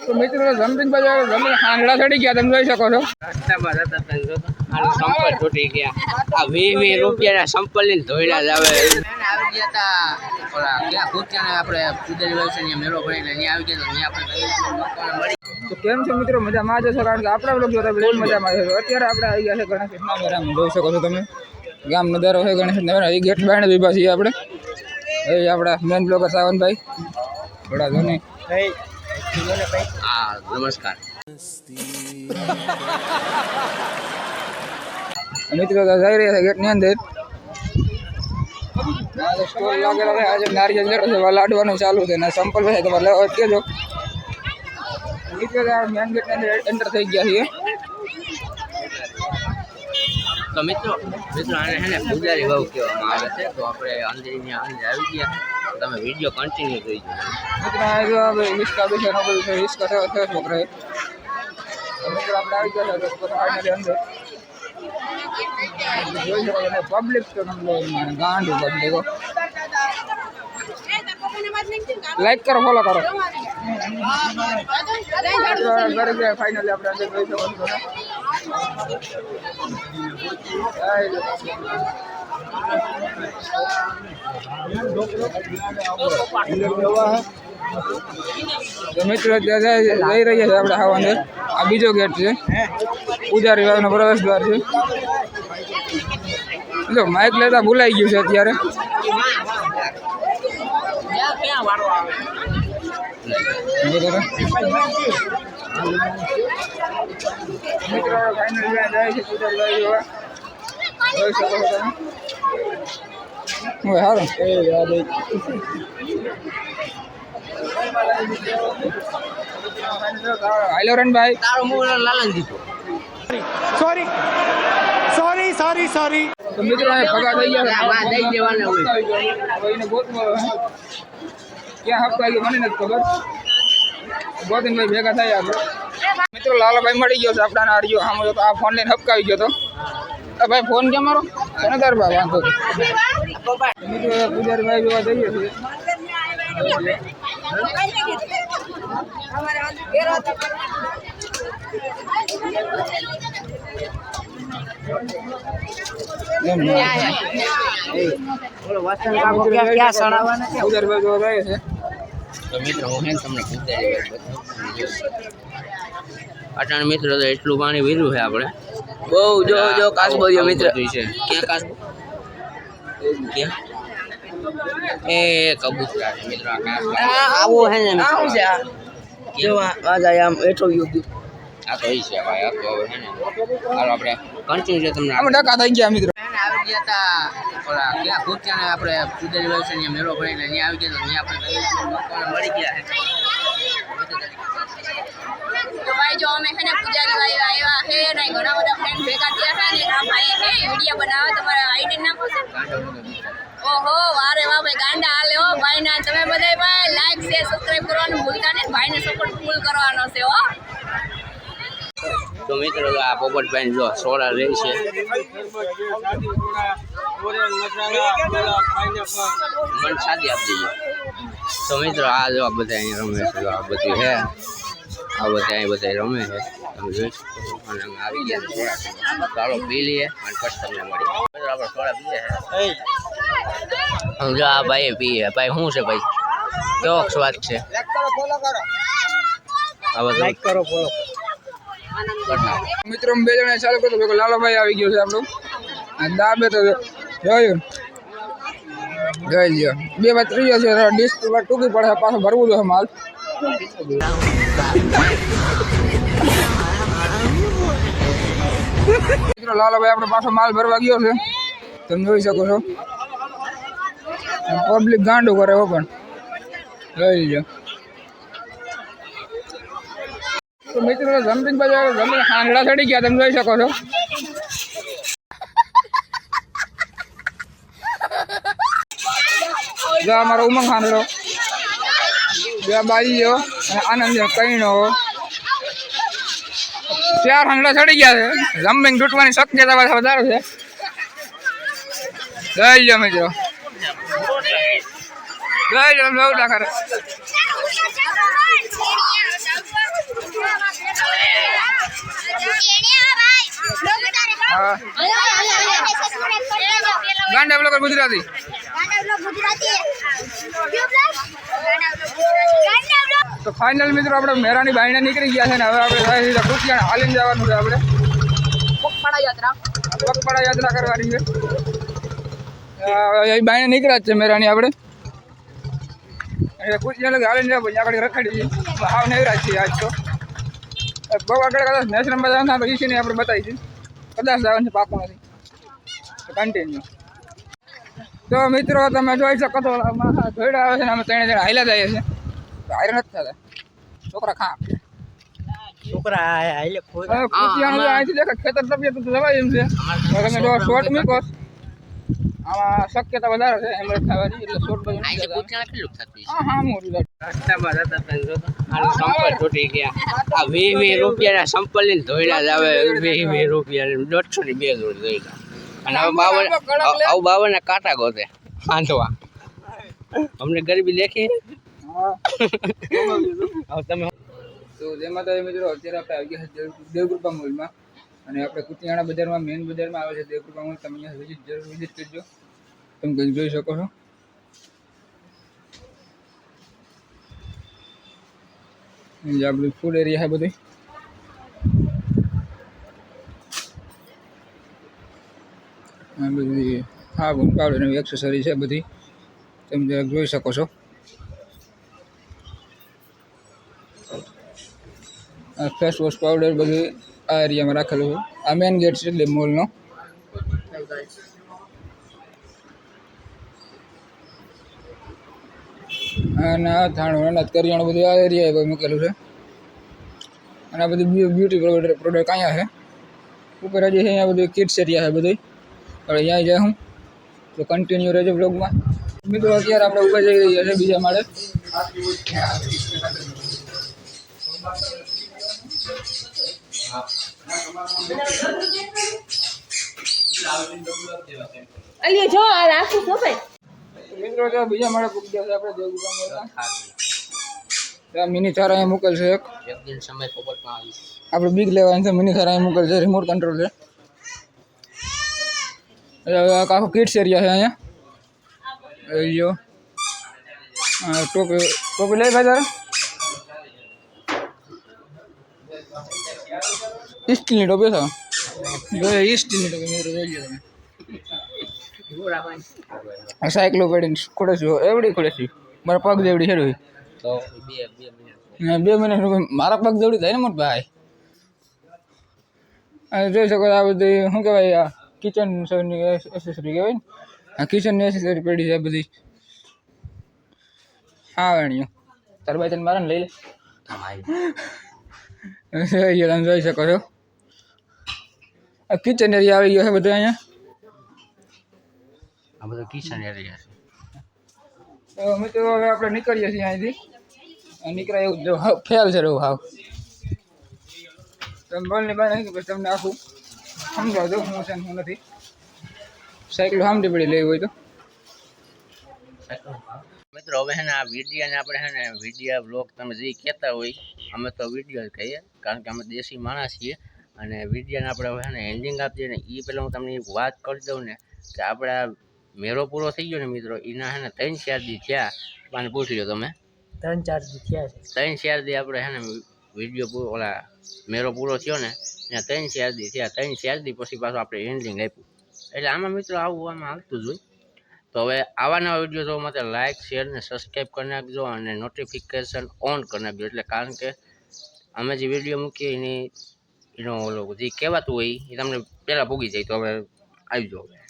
તો મિત્રો જમ્પિંગ બજાર જમીન હાંડડા ચડી ગયા તમે જોઈ શકો છો રસ્તામાં જતા સંપલ તૂટી ગયા આ 20 રૂપિયાના સંપલ લઈને ધોઈડા જ આવે આવી ગયા હતા ઓલા ક્યાં કૂત્યાને આપણે કુદરી વ્યવસાય મેળો ભરીને ત્યાં આવી ગયા તો ત્યાં આપણે તો કેમ છો મિત્રો મજામાં જ છો કારણ કે આપણા લોકો જોતા બહુ મજામાં છે અત્યારે આપણે આવી ગયા છે ગણેશના મેળામાં જોઈ શકો છો તમે ગામ નજારો છે ગણેશના મેળા એ ગેટ બાયણે ઉભા છીએ આપણે એ આપણા મેન બ્લોગર સાવનભાઈ થોડા ધોની હા નમસ્કાર મિત્રો જઈ રહ્યા છે ગેટની અંદર સ્ટોલ લાગેલો છે આજે નારિયેળ છે લાડવાનું ચાલુ છે ને સંપલ છે તમારે લેવા કેજો મિત્રો મેન ગેટની અંદર એન્ટર થઈ ગયા છીએ તો મિત્રો આને છે ને પૂજારી વાવ કહેવામાં આવે છે તો આપણે અંદર આવી ગયા તમે વિડીયો કન્ટિન્યુ જોઈજો મિત્રો આ જો હિસ્કા બેસે નો બધું છે હિસ્કા છે છોકરાએ મિત્રો આપણે આવી ગયા છે ફાઇનલી અંદર જોઈ શકો છો પબ્લિક તો ગાંડું પબ્લિકો લાઈક કરો ફોલો કરો ફાઇનલી આપણે અંદર જોઈ શકો છો મિત્રો જઈ રહ્યા છે આપણે હાવ અંદર આ બીજો ગેટ છે પૂજારી વાવનો પ્રવેશ દ્વાર છે જો માઇક લેતા ભૂલાઈ ગયું છે અત્યારે મિત્રો ફાઇનલ જાય છે પૂજારી જોવા જોઈ શકો છો તમે સારું હાલો રણભાઈ તારો મોહ લાલન દીધો સોરી તો મિત્રો ભગા થઈ ગયા દઈ દેવાના હોય એને ગોતવા ક્યાં હપ્તા ગયો મને નથી ખબર ગોતીનભાઈ ભેગા થાય આપણે મિત્રો લાલાભાઈ મળી ગયો છે આપણા હરિયો આમ આ ફોન લઈને હપકાવી ગયો તો ભાઈ ફોન ક્યાં મારો સનદાર ભાઈ વાંધો મિત્રો પૂજારી ભાઈ જોવા જઈએ છીએ તો મિત્રો હું તમને અટાણ મિત્રો તો એટલું પાણી વીર્યું છે આપણે બહુ જો કાસબો મિત્ર છે ક્યાં કાસબો ક્યાં એ કબૂતરા છે મિત્રો આવો હે ને આવું છે જો આ જાય આમ એઠો ગયો આ તો છે ભાઈ આ તો હવે હે ને હાલો આપણે કન્ટિન્યુ છે તમને આમ ડકા થઈ ગયા મિત્રો આવી ગયા હતા ઓલા ક્યાં કૂત્યાને આપણે કુદરી વ્યવસાય મેળો ભરીને ત્યાં આવી ગયા તો ત્યાં આપણે મળી ગયા છે તો ભાઈ જો અમે છે ને પૂજારી ભાઈ આવ્યા છે ને ઘણા બધા ફ્રેન્ડ ભેગા થયા છે ને આ ભાઈ છે વિડીયો બનાવે તમારા આઈડી નામ શું છે ઓહો વારે વાહ ભાઈ ગાંડા હાલે હો ભાઈ ના તમે બધાય ભાઈ લાઈક શેર સબસ્ક્રાઇબ કરવાનું ભૂલતા નહીં ભાઈને સપોર્ટ ફૂલ કરવાનો છે હો તો મિત્રો આ પોપટભાઈ જો સોડા રહે છે મન શાદી આપી દઈએ તો મિત્રો આ જો બધા અહીં રમે છે આ બધું છે આ બધા અહીં બધા રમે છે તમે જોઈ શકો અને અમે આવી ગયા સોડા ચાલો પી લઈએ અને પછી તમને મળી મિત્રો આપણે સોડા પીએ જો આ ભાઈ પીએ ભાઈ શું છે ભાઈ કેવો સ્વાદ છે લાઈક કરો ફોલો મિત્રો બે જણા ચાલુ કરતો લાલાભાઈ આવી ગયો છે આપણું દાબે તો જોયું જોઈ લ્યો બે વાર ત્રીજો છે ડિસ્ક ટૂંકી પડે પાછું ભરવું જોઈએ માલ મિત્રો લાલાભાઈ આપણે પાછો માલ ભરવા ગયો છે તમે જોઈ શકો છો પબ્લિક ગાંડું કરે હો પણ જોઈ લ્યો તો મિત્રો જમ્પિંગ બજાર જમીન હાંડડા ચડી ગયા તમે જોઈ શકો છો જો અમારો ઉમંગ હાંડડો જો બાજી આનંદ કઈનો 4 હાંડડા ચડી ગયા છે જમ્પિંગ તૂટવાની શક્યતા વધારે છે જોઈ લો મિત્રો જોઈ લો બહુ કરે બ્લોગર ગુજરાતી તો ફાઇનલ મિત્રો આપણે મેરાની બાયણે નીકળી ગયા છે ને હવે આપણે સીધા કુતિયાણા હાલીને જવાનું છે આપણે પગપાળા યાત્રા કરવાની છે એ બાયણે નીકળ્યા જ છે મેરાની આપણે કુતિયાણા હાલીને જાય પછી આગળ રખાડી હાવ નેવરા છીએ આજ તો બહુ આગળ કદાચ નેશનલમાં જવાના તો ઈસીને આપણે બતાવી છે કદાચ જવાનું છે પાકું નથી તો કન્ટિન્યુ તો મિત્રો તમે જોઈ શકો તો ધોઈડા આવે છે ને અમે ત્રણે જણા હાલ્યા જઈએ છીએ હારે નથી થતા છોકરા ખા અહીંથી દેખા ખેતર તબિયત તો જવાય એમ છે તમે જો શોર્ટ મૂકો આમાં શક્યતા વધારે છે એમ થવાની એટલે શોર્ટ બધું રૂપિયા સંપલ ને ધોઈડા જ આવે 20 રૂપિયા 150 ની 2 જોડી ધોઈડા અને હવે 52 કાંટા ગોતે બાંધવા અમને ગરીબી દેખી તમે તો જેમાં તો મિત્રો અત્યારે આપણે આવી ગયા છે દેવકૃપા મોલમાં અને આપણે કુતિયાણા બજારમાં મેઇન બજારમાં આવે છે દેવકૃપા મોલ તમે અહીંયા જરૂર વિઝિટ કરજો તમે કંઈક જોઈ શકો છો જે આપણું ફૂડ એરિયા છે બધું બધી સાબુન પાવડર એવી એક્સેસરી છે બધી તમે જરાક જોઈ શકો છો ફેસ વોશ પાવડર બધું આ એરિયામાં રાખેલું છે આ મેઇન ગેટ છે એટલે મોલનો અને આ ધાણું અનાજ કરિયાણું બધું આ એરિયાએ મૂકેલું છે અને આ બધું બ્યુટી પ્રોડક્ટ અહીંયા છે ઉપર હજી અહીંયા બધું કિડ્સ એરિયા છે બધું હવે અહીંયા જાય હું તો કન્ટિન્યુ રહેજો બ્લોગમાં મિત્રો અત્યારે આપણે ઉપર જઈ રહ્યા છે બીજા માળે મિત્રો ત્યાં બીજા માળે પૂગ્યા છે આપણે દેવગુપ્તા મિની થાર અહીંયા મૂકેલ છે એક આપણે બીગ લેવાની છે મિની થાર અહીંયા મૂકેલ છે રિમોટ કંટ્રોલ છે આખો કિડ્સ એરિયા છે અહીંયા લ્યો ટોપી લઈ ભાઈ તારે સ્ટીલની ટોપી છે જો સ્ટીલની ટોપી મિત્રો જોઈ લો તમે સાયકલો પેડીને ખોડે છે એવડી ખોડે છે મારા પગ જેવડી છે તો 2 મિનિટ મારા પગ જેવડી થાય ને મોટ ભાઈ જોઈ શકો આ બધી શું કહેવાય આ કિચન એસેસરી કહેવાય ને આ કિચનની એસેસરી પડી છે બધી હા વેણીઓ તાર ભાઈ તને મારે લઈ લે તમે જોઈ શકો છો આ કિચન એરિયા આવી ગયો છે બધું અહીંયા આ બધું કિચન એરિયા છે તો મિત્રો હવે આપણે નીકળીએ છીએ અહીંથી નીકળાય એવું જો ફેલ છે રહું હાવ તમે બોલની બહાર નહીં પછી તમને આખું સમજાવજો હું છે હું નથી સાયકલ સામટી પડી લેવી હોય તો મિત્રો હવે છે ને આ વિડીયોને આપણે છે ને વિડીયો બ્લોગ તમે જે કહેતા હોય અમે તો વિડીયો જ કહીએ કારણ કે અમે દેશી માણસ છીએ અને વિડીયોને આપણે હવે છે ને એન્ડિંગ આપીએ ને એ પહેલાં હું તમને એક વાત કરી દઉં ને કે આપણા મેરો પૂરો થઈ ગયો ને મિત્રો એના છે ને 3-4 દી થયા મને પૂછી લો તમે 3-4 દી થયા છે 3-4 દી આપણે છે ને વિડીયો ઓલા મેરો પૂરો થયો ને ત્યાં 3-4 દી થયા 3-4 દી પછી પાછું આપણે એન્ડિંગ આપ્યું એટલે આમાં મિત્રો આવું આમાં હાલતું જ હોય તો હવે આવા નવા વિડીયો જોવા માટે લાઇક શેર ને સબસ્ક્રાઈબ કરી નાખજો અને નોટિફિકેશન ઓન કરી નાખજો એટલે કારણ કે અમે જે વિડીયો મૂકીએ એનો ઓલો જે કહેવાતું હોય એ તમને પહેલાં ભોગી જાય તો હવે આવી જાઓ